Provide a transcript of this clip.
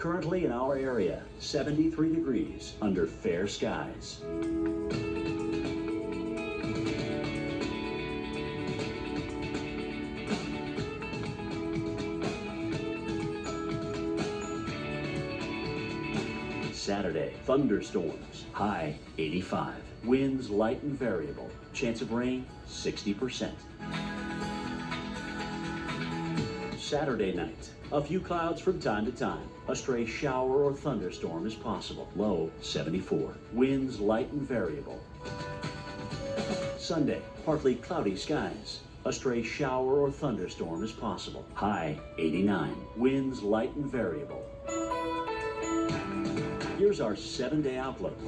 Currently in our area, 73 degrees under fair skies. Saturday, thunderstorms, high 85. Winds light and variable. Chance of rain, 60%. Saturday night, a few clouds from time to time. A stray shower or thunderstorm is possible. Low 74. Winds light and variable. Sunday, partly cloudy skies. A stray shower or thunderstorm is possible. High 89. Winds light and variable. Here's our 7-day outlook.